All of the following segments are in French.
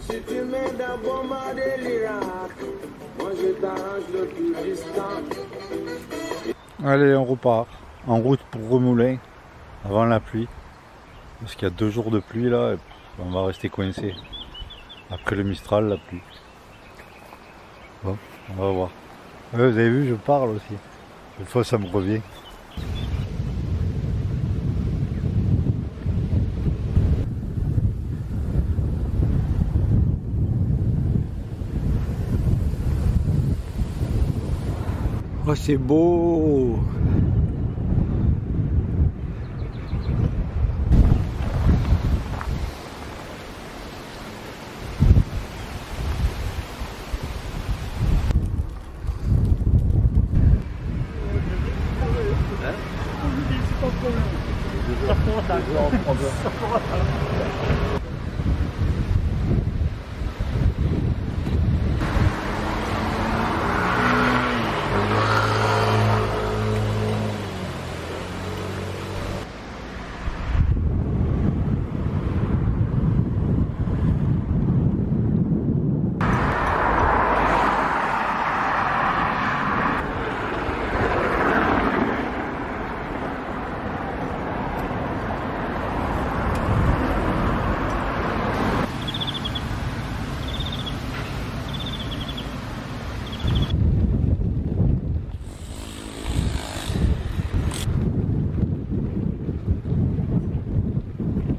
Si tu m'aides à bombarder l'Irak, moi je t'arrange le Kurdistan. Allez, on repart. En route pour Remoulins, avant la pluie. Parce qu'il y a 2 jours de pluie là, et on va rester coincé. Après le Mistral, la pluie. Bon, on va voir. Vous avez vu, je parle aussi. Des fois ça me revient. Oh, c'est beau!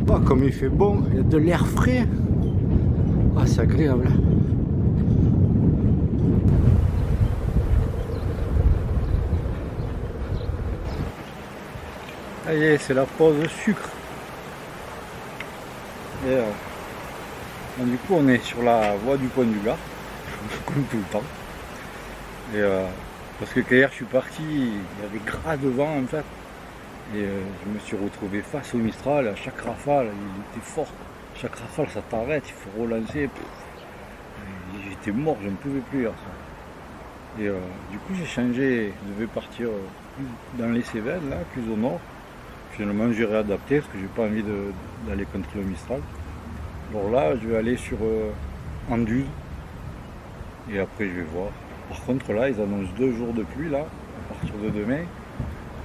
Oh, comme il fait bon, il y a de l'air frais. Ah, c'est agréable. Ça y est, c'est la pause sucre. Et donc, du coup, on est sur la voie du Pont du Gard, comme tout le temps. Et parce que hier je suis parti, il y avait gras de vent en fait. Et je me suis retrouvé face au Mistral, à chaque rafale, il était fort. Chaque rafale ça t'arrête, il faut relancer. J'étais mort, je ne pouvais plus hier ça. Et du coup j'ai changé, je devais partir dans les Cévennes, là, plus au nord. Finalement j'ai réadapté parce que j'ai pas envie d'aller contre le Mistral. Alors là je vais aller sur Anduze et après je vais voir. Par contre là ils annoncent 2 jours de pluie là, à partir de demain.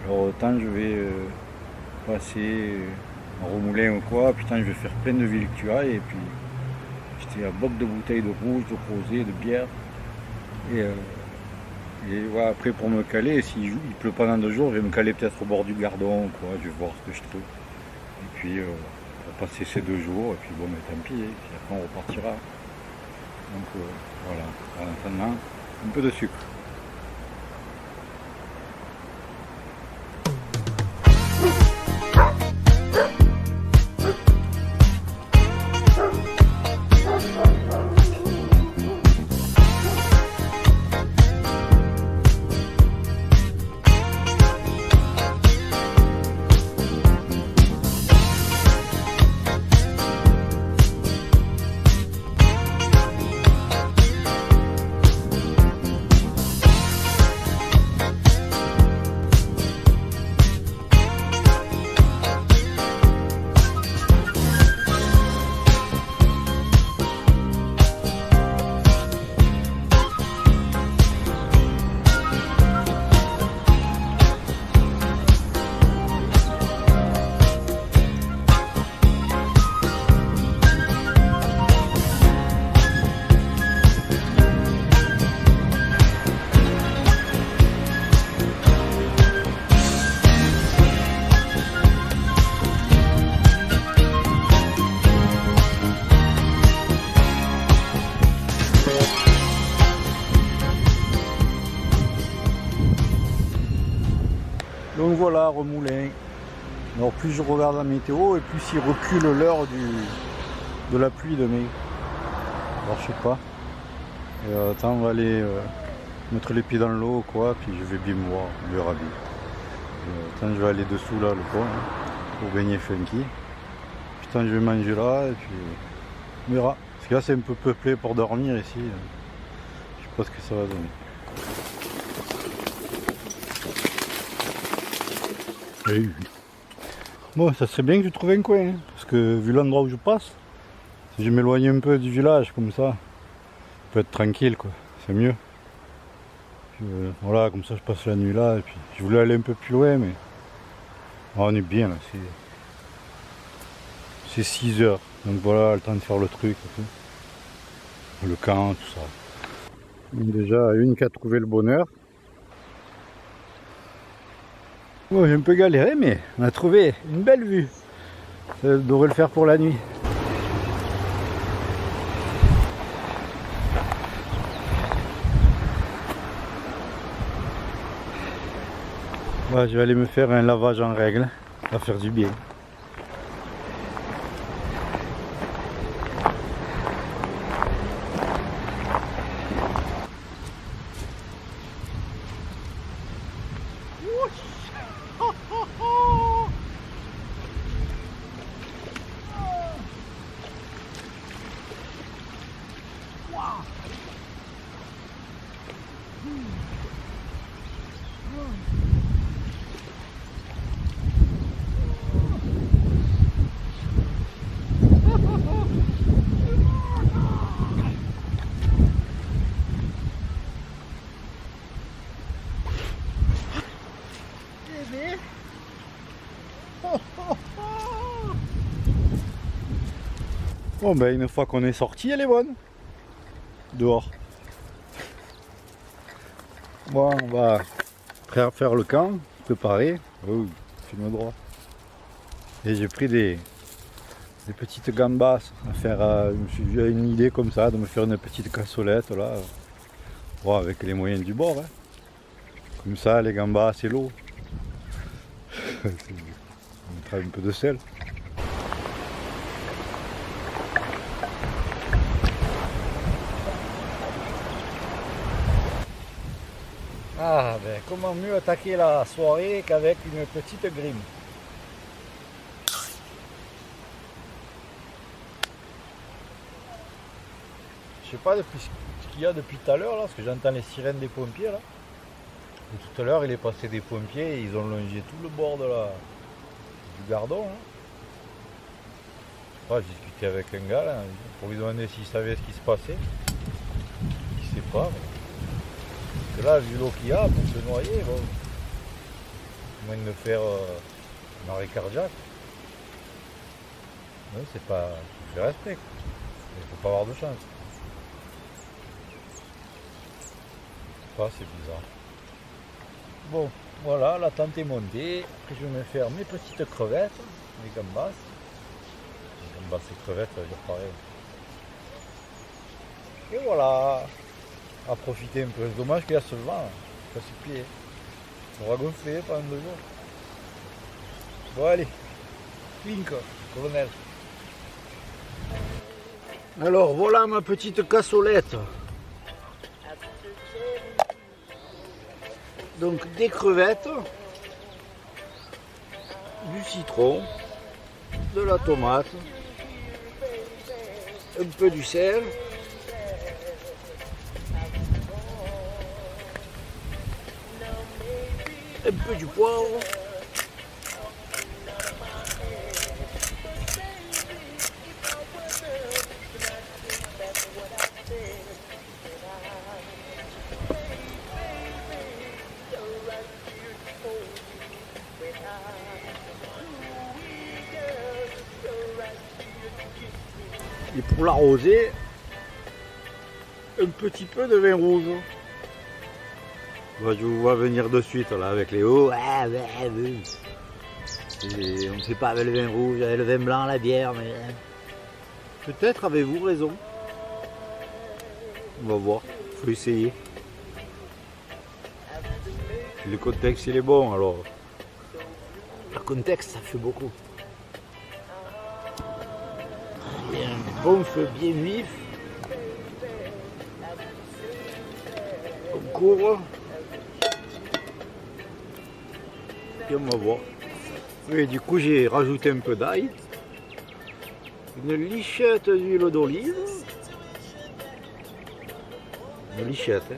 Alors autant je vais passer en Remoulins ou quoi, putain je vais faire plein de victuailles et puis j'étais à boc de bouteilles de rouge, de rosé, de bière. Et ouais, après pour me caler, s'il pleut pas dans 2 jours, je vais me caler peut-être au bord du Gardon ou quoi, je vais voir ce que je trouve. Et puis on va passer ces 2 jours et puis bon mais tant pis, et puis après on repartira. Donc voilà, en attendant, un peu de sucre. Donc voilà, Remoulins. Alors plus je regarde la météo et plus il recule l'heure de la pluie de mai. Alors je sais pas. Et, attends, on va aller mettre les pieds dans l'eau quoi, puis je vais bien me voir, on verra bien. Attends, je vais aller dessous là, le pont, hein, pour baigner funky. Putain, je vais manger là et puis on verra. Parce que là c'est un peu peuplé pour dormir ici. Je sais pas ce que ça va donner. Oui. Bon, ça serait bien que je trouve un coin, hein, parce que vu l'endroit où je passe, Si je m'éloigne un peu du village comme ça, je peux être tranquille quoi, c'est mieux. Voilà, comme ça je passe la nuit là, et puis je voulais aller un peu plus loin, mais on est bien là, c'est 6 heures, donc voilà, le temps de faire le truc, et tout. Le camp, tout ça. Déjà une qui a trouvé le bonheur. Bon, j'ai un peu galéré, mais on a trouvé une belle vue. Ça devrait le faire pour la nuit. Ouais, je vais aller me faire un lavage en règle, ça va faire du bien. Bon ben une fois qu'on est sorti, elle est bonne. Dehors. Bon, on va faire le camp, préparer. Oh, filme droit. Et j'ai pris des petites gambas à faire. Je me suis eu une idée comme ça de me faire une petite cassolette là. Bon, avec les moyens du bord. Hein. Comme ça, les gambas, c'est l'eau. On mettra un peu de sel. Ah ben comment mieux attaquer la soirée qu'avec une petite grime. Je sais pas depuis ce qu'il y a depuis tout à l'heure là, parce que j'entends les sirènes des pompiers là. Et tout à l'heure il est passé des pompiers et ils ont longé tout le bord de du gardon. Hein. Je sais pas, j'ai discuté avec un gars là, pour lui demander s'il savait ce qui se passait. Il sait pas. Mais... Parce que là, vu l'eau qu'il y a, pour se noyer, bon, moins de faire un arrêt cardiaque. Oui, c'est pas. Je fais respect. Il faut pas avoir de chance. Ça, c'est bizarre. Bon, voilà, la tente est montée. Après, je vais me faire mes petites crevettes, mes gambas. Les gambas et crevettes, ça veut dire pareil. Et voilà. À profiter un peu. C'est dommage qu'il y a ce vent, ça se pied. On va gonfler pendant 2 jours. Bon allez, clink, colonel. Alors voilà ma petite cassolette. Donc des crevettes, du citron, de la tomate, un peu du sel. Un peu du poivre. Et pour l'arroser, un petit peu de vin rouge. Moi, je vous vois venir de suite là avec les hauts. Et on ne sait pas avec le vin rouge, avec le vin blanc, la bière, mais peut-être avez-vous raison. On va voir, faut essayer. Le contexte il est bon alors. Le contexte ça fait beaucoup. Il y a un bon feu bien vif. On court. Et on va voir. Oui, du coup j'ai rajouté un peu d'ail, une lichette d'huile d'olive, une lichette. Hein.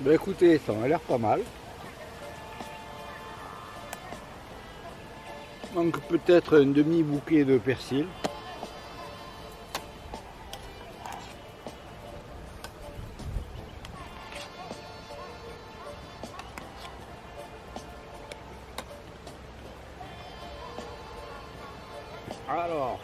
Ben écoutez, ça a l'air pas mal. Donc peut-être un demi-bouquet de persil. Alors,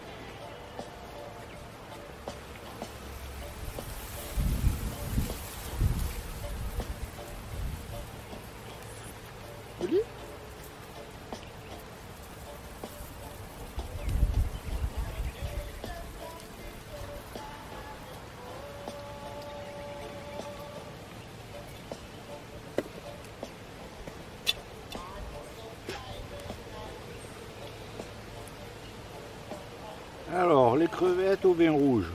joli. Alors, les crevettes au vin rouge.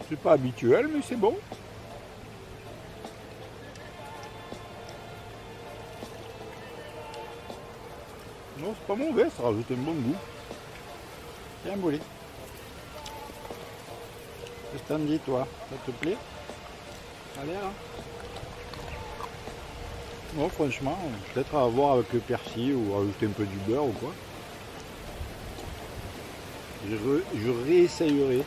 C'est pas habituel, mais c'est bon. Non, c'est pas mauvais, ça rajoute un bon goût. Tiens, Bolé. Qu'est-ce que t'en dis, toi? Ça te plaît? Allez, là. Non, franchement, peut-être à voir avec le persil ou rajouter un peu du beurre ou quoi. Je réessayerai.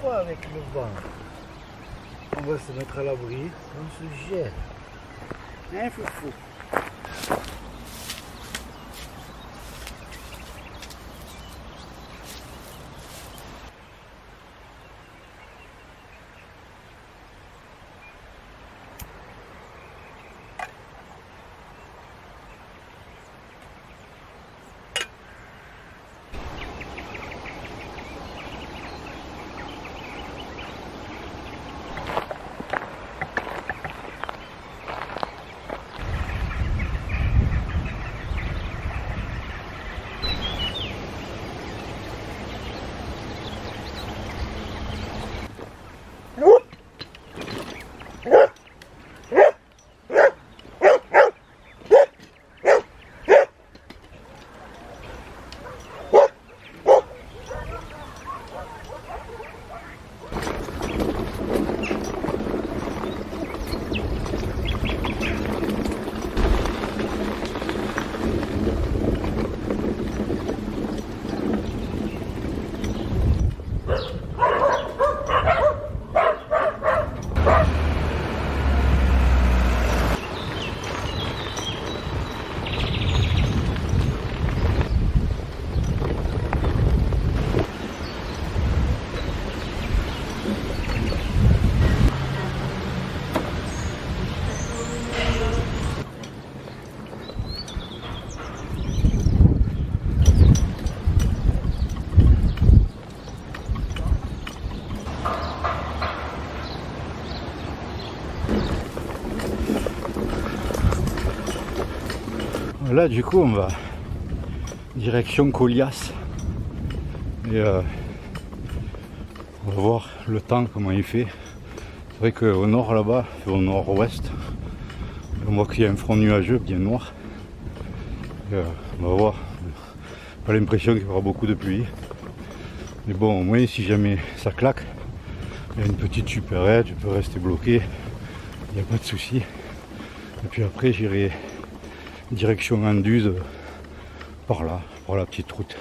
Avec le vent, on va se mettre à l'abri, on se gèle. Hein, foufou? Là du coup on va direction Colias et on va voir le temps comment il fait. C'est vrai qu'au nord là-bas, au nord-ouest, on voit qu'il y a un front nuageux bien noir. Et, on va voir, pas l'impression qu'il y aura beaucoup de pluie. Mais bon, au moins si jamais ça claque, il y a une petite supérette, je peux rester bloqué, il n'y a pas de souci. Et puis après j'irai direction Anduze par là, par la petite route.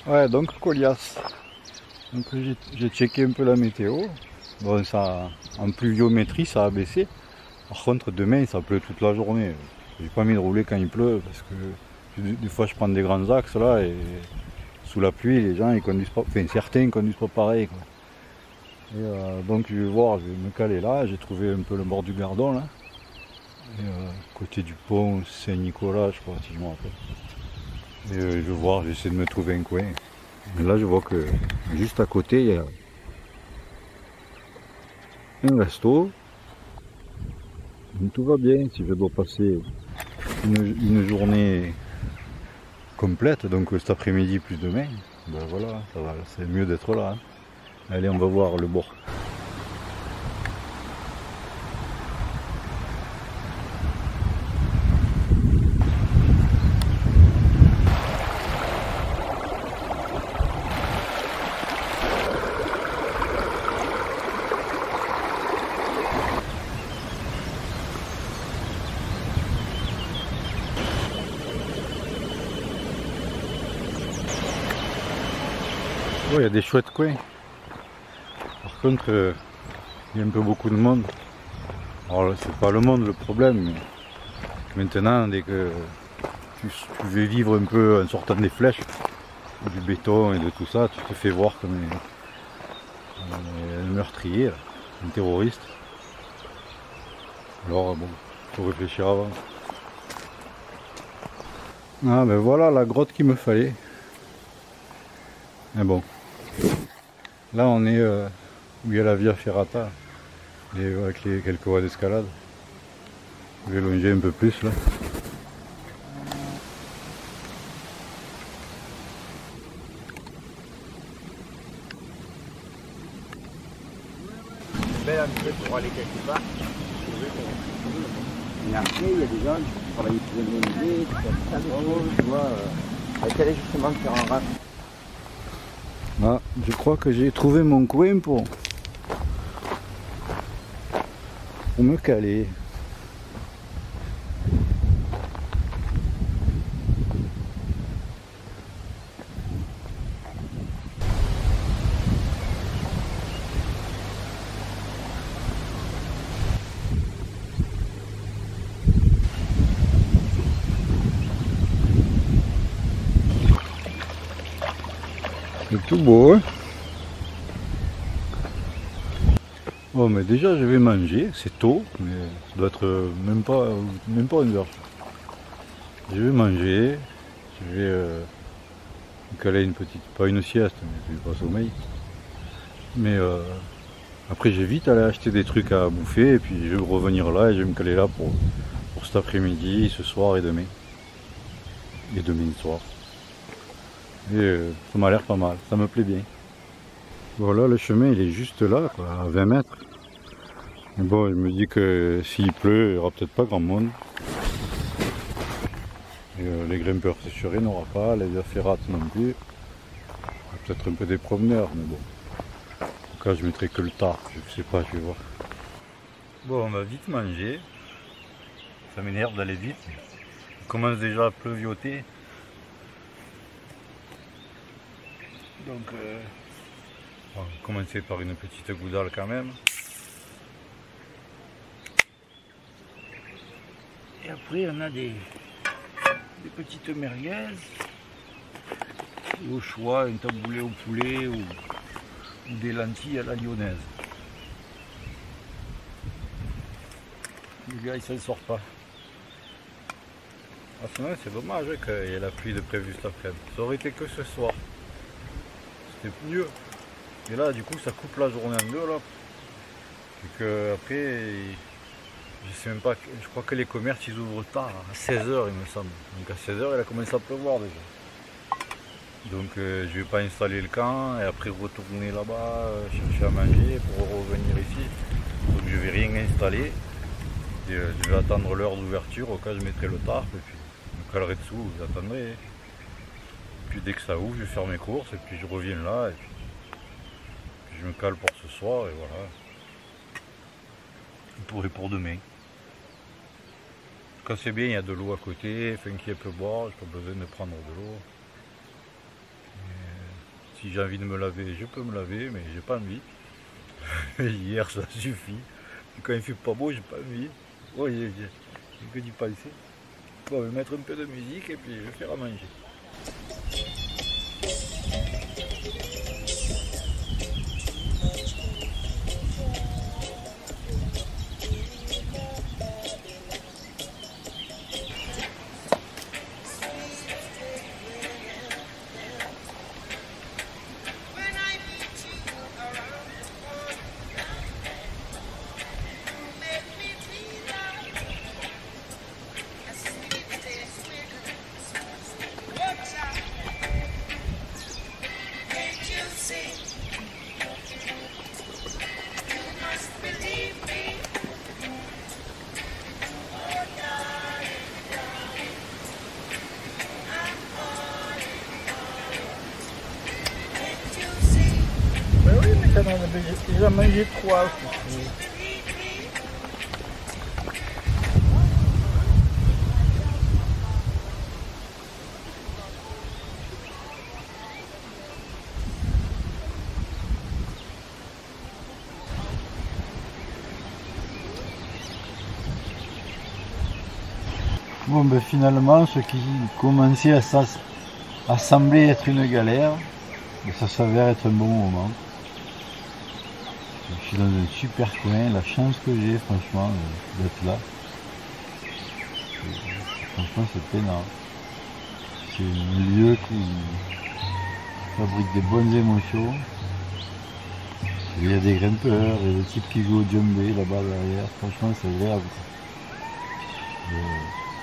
Ouais, donc Colias. Donc j'ai checké un peu la météo. Bon, ça, en pluviométrie, ça a baissé. Par contre, demain, ça pleut toute la journée. J'ai pas mis de rouler quand il pleut parce que des fois, je prends des grands axes là et sous la pluie, les gens ils conduisent pas. Enfin, certains conduisent pas pareil, quoi. Et donc, je vais voir, je vais me caler là. J'ai trouvé un peu le bord du Gardon là. Et, côté du pont Saint-Nicolas, je crois, si je me rappelle. Et je vais voir, j'essaie de me trouver un coin. Et là je vois que juste à côté il y a un resto. Donc, tout va bien si je dois passer une journée complète, donc cet après-midi plus demain. Ben voilà, ça va, c'est mieux d'être là. Hein. Allez, on va voir le bord. Il y a des chouettes coins. Par contre, il y a un peu beaucoup de monde. Alors c'est pas le monde le problème, mais maintenant dès que tu veux vivre un peu en sortant des flèches, du béton et de tout ça, tu te fais voir comme un meurtrier, un terroriste. Alors bon, faut réfléchir avant. Ah ben voilà la grotte qu'il me fallait. Mais bon. Là on est où il y a la Via Ferrata, et avec les quelques voies d'escalade. Je vais longer un peu plus là. Belle entrée pour aller quelque part. Et après, il y a des gens qui travaillent pour les musées, tu vois, avec aller justement faire un rap. Ah, je crois que j'ai trouvé mon coin pour me caler. C'est tout beau, hein? Bon, mais déjà je vais manger, c'est tôt, mais ça doit être même pas 1h. Je vais manger, je vais me caler une petite, pas une sieste, mais je vais pas sommeil. Mais après j'ai vite aller acheter des trucs à bouffer et puis je vais revenir là et je vais me caler là pour cet après-midi, ce soir et demain. Et demain soir. Et ça m'a l'air pas mal, ça me plaît bien. Voilà, le chemin il est juste là, quoi, à 20 mètres. Mais bon, je me dis que s'il pleut, il n'y aura peut-être pas grand monde. Et, les grimpeurs, c'est sûr, il n'y en aura pas, les affairates non plus. Peut-être un peu des promeneurs, mais bon. En tout cas, je mettrai que le tard, je sais pas, je vais voir. Bon, on va vite manger. Ça m'énerve d'aller vite. Il commence déjà à pleuvioter. Donc, on va commencer par une petite goudale quand même. Et après, on a des petites merguez. Au choix, un taboulé au poulet ou des lentilles à la lyonnaise. Le gars il s'en sort pas. Ah, sinon c'est dommage hein, qu'il y ait la pluie de prévu cet après-midi. Ça aurait été que ce soir. C'était mieux. Et là du coup ça coupe la journée en deux là. Et que après, je sais même pas, je crois que les commerces ils ouvrent tard, à 16 h il me semble. Donc à 16 h il a commencé à pleuvoir déjà. Donc je vais pas installer le camp et après retourner là-bas, chercher à manger pour revenir ici. Donc je vais rien installer. Et, je vais attendre l'heure d'ouverture, au cas où je mettrai le tarp et puis je me calerai dessous, j'attendrai. Et puis dès que ça ouvre, je vais faire mes courses et puis je reviens là et puis je me cale pour ce soir et voilà. Pour demain. Quand c'est bien, il y a de l'eau à côté, enfin qui peut boire, j'ai pas besoin de prendre de l'eau. Si j'ai envie de me laver, je peux me laver, mais j'ai pas envie. Hier ça suffit. Quand il fait pas beau, j'ai pas envie. Oh, j'ai que d'y penser. Bon, je vais mettre un peu de musique et puis je vais faire à manger. J'ai déjà mangé 3 aussi. Bon ben finalement ce qui commençait à sembler être une galère, ça s'avère être un bon moment. Je suis dans un super coin, la chance que j'ai franchement d'être là. Franchement c'est peinard. C'est un lieu qui fabrique des bonnes émotions. Il y a des grimpeurs, il y a des types qui jouent au djembé là-bas derrière, franchement c'est agréable.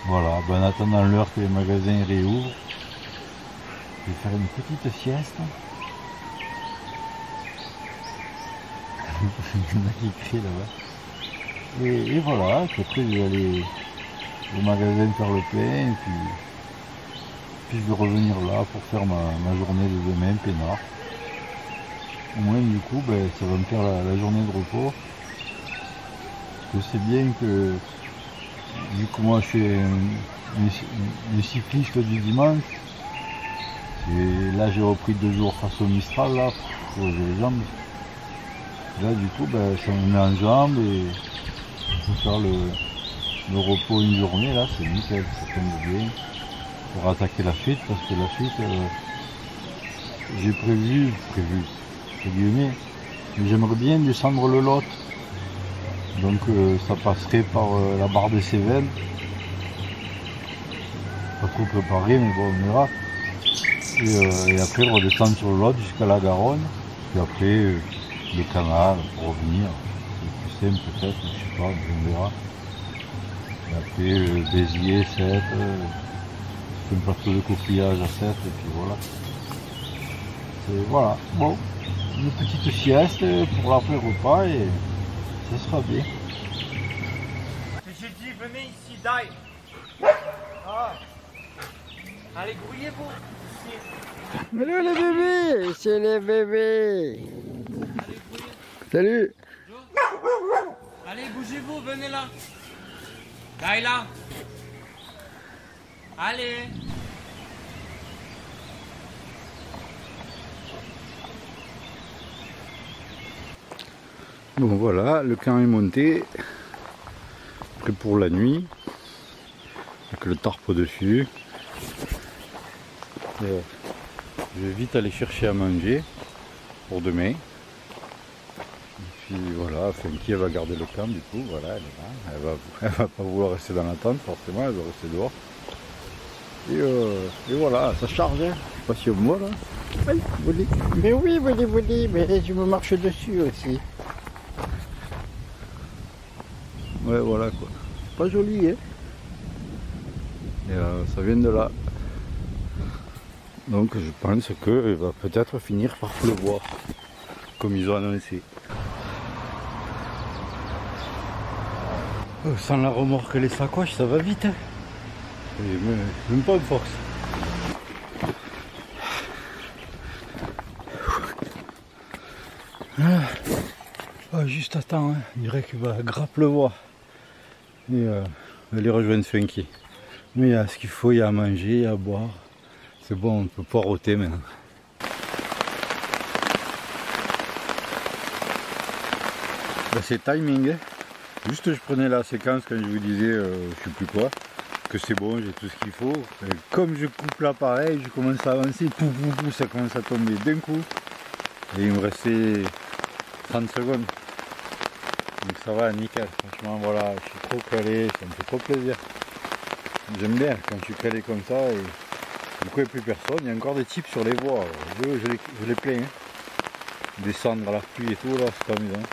Voilà, ben en attendant l'heure que les magasins réouvrent, je vais faire une petite sieste. Il y en a qui crient là-bas. Et voilà, puis après je vais aller au magasin faire le plein, et puis je vais revenir là pour faire ma journée de demain, peinard. Au moins du coup, ben, ça va me faire la journée de repos. Parce que c'est bien que, vu que moi je suis un cycliste du dimanche, et là j'ai repris 2 jours face au Mistral là, pour poser les jambes. Là du coup ben, ça me met en jambes et pour faire le repos une journée là, c'est nickel, ça tombe bien pour attaquer la suite, parce que la suite j'ai prévu, entre guillemets, mais j'aimerais bien descendre le Lot. Donc ça passerait par la barre des Cévennes. Pas trop préparé, mais bon on verra. Et après redescendre sur le Lot jusqu'à la Garonne. Puis après le canal pour revenir. C'est plus simple peut-être, je sais pas, on verra. Et après Béziers, Sète, un plateau de coquillage à Sète, et puis voilà. Voilà, bon, une petite sieste pour l'après-repas et ça sera bien. J'ai dit, venez ici, d'aille. Ah. Allez, grouillez-vous. Mais là les bébés, c'est les bébés. Allez, grouillez. Salut. Allez, bougez-vous, venez là. D'aille là. Allez. Bon voilà, le camp est monté, prêt pour la nuit, avec le tarp au-dessus. Je vais vite aller chercher à manger pour demain. Et puis voilà, Funky elle va garder le camp du coup, voilà, elle est là. Elle va pas vouloir rester dans la tente forcément, elle va rester dehors. Et voilà, ça charge, hein. Je sais pas si on me voit là. Aïe, Bolly. Mais oui, Bolly, mais je me marche dessus aussi. Ouais, voilà quoi. Pas joli, hein. Et ça vient de là. Donc je pense qu'il va peut-être finir par pleuvoir, comme ils ont annoncé. Sans la remorque et les sacoches, ça va vite. Hein. Et même pas de force. Ah, juste à temps, hein. Il dirait qu'il va grave pleuvoir. Et aller rejoindre Funky. Mais il y a ce qu'il faut, il y a à manger, il y a à boire. C'est bon, on peut poireauter maintenant. Ben, c'est timing. Hein. Juste je prenais la séquence quand je vous disais, je sais plus quoi, que c'est bon, j'ai tout ce qu'il faut. Et comme je coupe l'appareil, je commence à avancer, pouf, ça commence à tomber d'un coup. Et il me restait 30 secondes. Donc ça va, nickel. Franchement, voilà, je suis trop calé, ça me fait trop plaisir. J'aime bien quand je suis calé comme ça. Et du coup, il n'y a plus personne. Il y a encore des types sur les voies. Je les plains. Hein. Descendre à la pluie et tout, là, c'est pas amusant.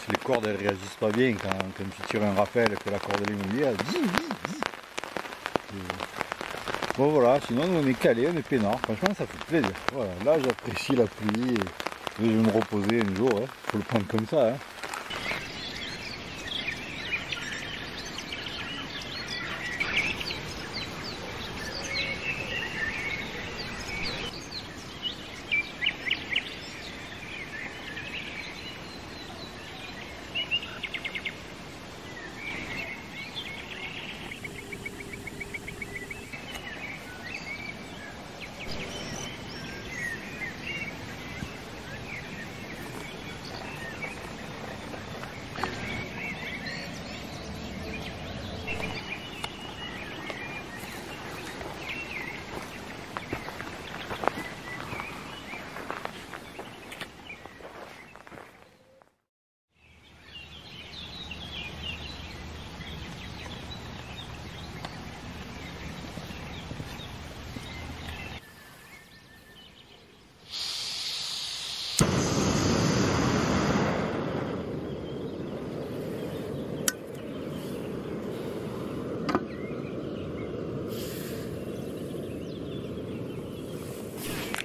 Si les cordes elles réagissent pas bien quand tu tires un rappel et que la corde elle est mouillée, bon voilà, sinon on est calé, on est peinard, franchement ça fait plaisir. Voilà, là j'apprécie la pluie et je vais me reposer un jour, hein. Faut le prendre comme ça. Hein.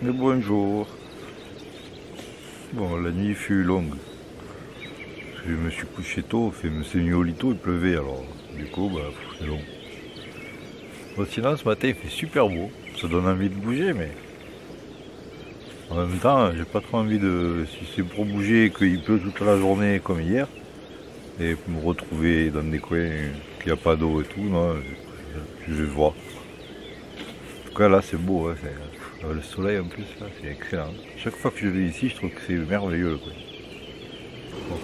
Le bonjour. Bon, la nuit fut longue. Je me suis couché tôt, c'est venu au lit tôt, il pleuvait alors. Du coup, bah, c'est long. Bon, sinon, ce matin, il fait super beau. Ça donne envie de bouger, mais en même temps, j'ai pas trop envie de. Si c'est pour bouger et qu'il pleut toute la journée comme hier, et me retrouver dans des coins qu'il n'y a pas d'eau et tout, non, je vais voir. En tout cas, là, c'est beau, hein, le soleil en plus, c'est excellent. Chaque fois que je vais ici, je trouve que c'est merveilleux. Quoi. Bon.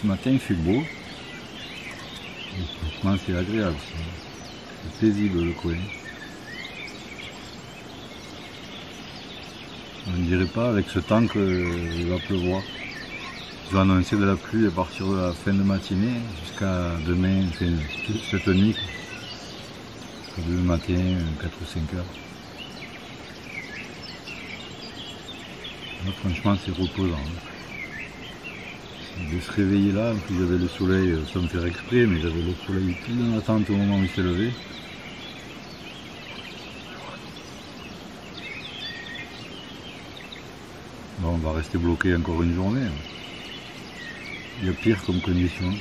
matin il fait beau. Et franchement c'est agréable, c'est paisible le coin. On ne dirait pas avec ce temps qu'il va pleuvoir. Ils ont annoncé de la pluie à partir de la fin de matinée jusqu'à demain, cette nuit. Demain matin, 4 ou 5 heures. Là, franchement c'est reposant. De se réveiller là, en plus j'avais le soleil sans me faire exprès, mais j'avais le soleil tout dans la tente au moment où il s'est levé. Bon, on va rester bloqué encore une journée. Il y a pire comme condition.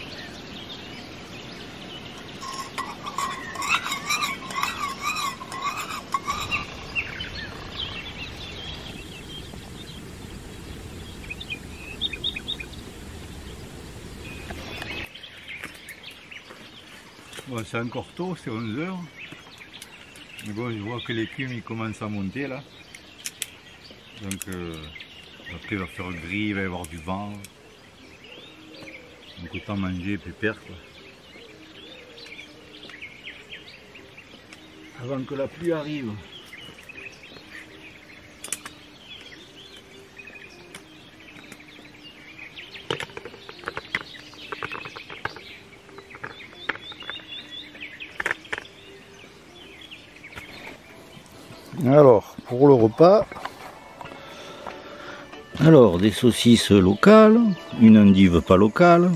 Bon, c'est encore tôt, c'est 11 h. Mais bon, je vois que l'écume il commence à monter là. Donc après il va faire gris, il va y avoir du vent. Donc autant manger pépère quoi. Avant que la pluie arrive. Alors, pour le repas, des saucisses locales, une endive pas locale,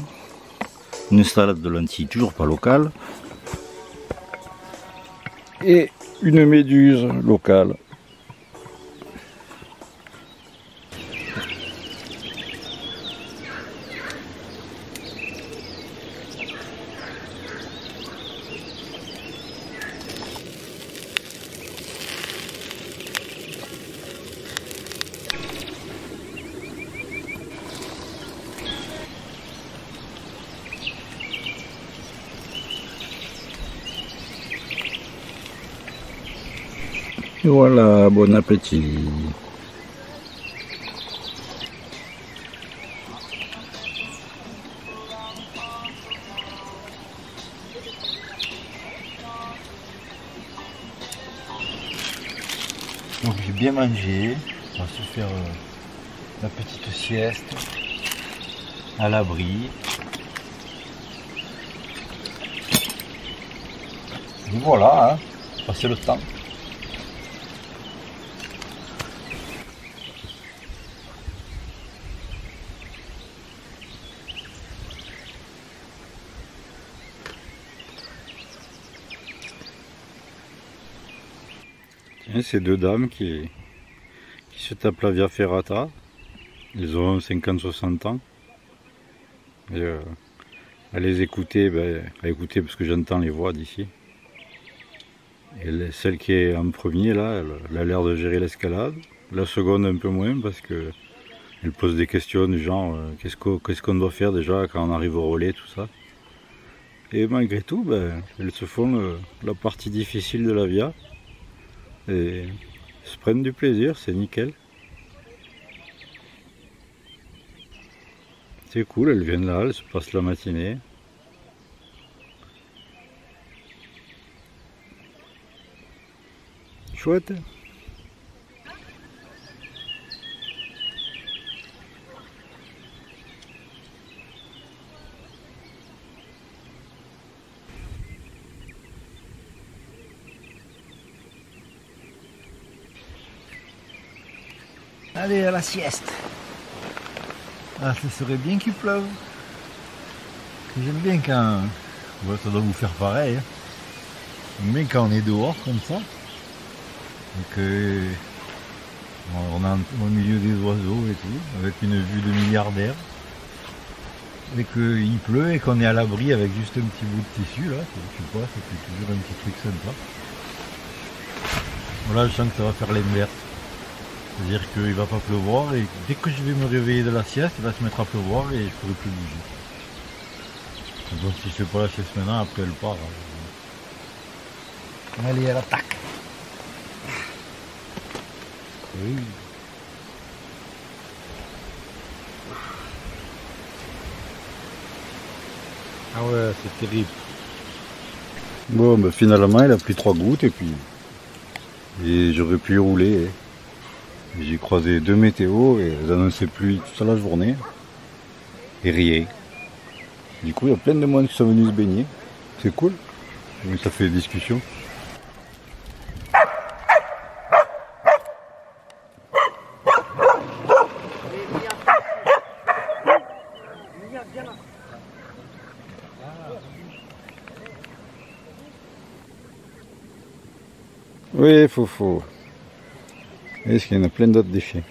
une salade de lentilles toujours pas locale, et une méduse locale. Et voilà, bon appétit. Donc j'ai bien mangé, on va se faire la petite sieste à l'abri. Et voilà, hein, passer le temps. Et ces deux dames qui se tapent la Via Ferrata, elles ont 50-60 ans. Et à les écouter, à écouter parce que j'entends les voix d'ici. Et celle qui est en premier là, elle a l'air de gérer l'escalade. La seconde un peu moins parce que elle pose des questions du genre qu'est-ce qu'on doit faire déjà quand on arrive au relais, tout ça. Et malgré tout, elles se font la partie difficile de la Via. Et se prennent du plaisir, c'est nickel. C'est cool, elles viennent là, elles se passent la matinée. Chouette. Allez à la sieste. Ah, ce serait bien qu'il pleuve. J'aime bien quand... Ouais, ça doit vous faire pareil. Hein. J'aime bien quand on est dehors comme ça. Donc on est au milieu des oiseaux et tout, avec une vue de milliardaire. Et qu'il pleut et qu'on est à l'abri avec juste un petit bout de tissu là. Je sais pas, ça fait toujours un petit truc sympa. Voilà, je sens que ça va faire l'inverse. C'est-à-dire qu'il ne va pas pleuvoir et dès que je vais me réveiller de la sieste, il va se mettre à pleuvoir et je ne pourrai plus bouger. Donc si je ne fais pas la sieste maintenant, après elle part. Allez, à l'attaque. Oui. Ah ouais, c'est terrible. Bon, bah finalement, il a pris 3 gouttes et puis j'aurais pu y rouler. J'ai croisé 2 météos et elles annonçaient pluie toute la journée. Et rien. Du coup, il y a plein de monde qui sont venus se baigner. C'est cool. Mais ça fait discussion. Oui, Fofo. Est-ce qu'il y en a plein d'autres déchets?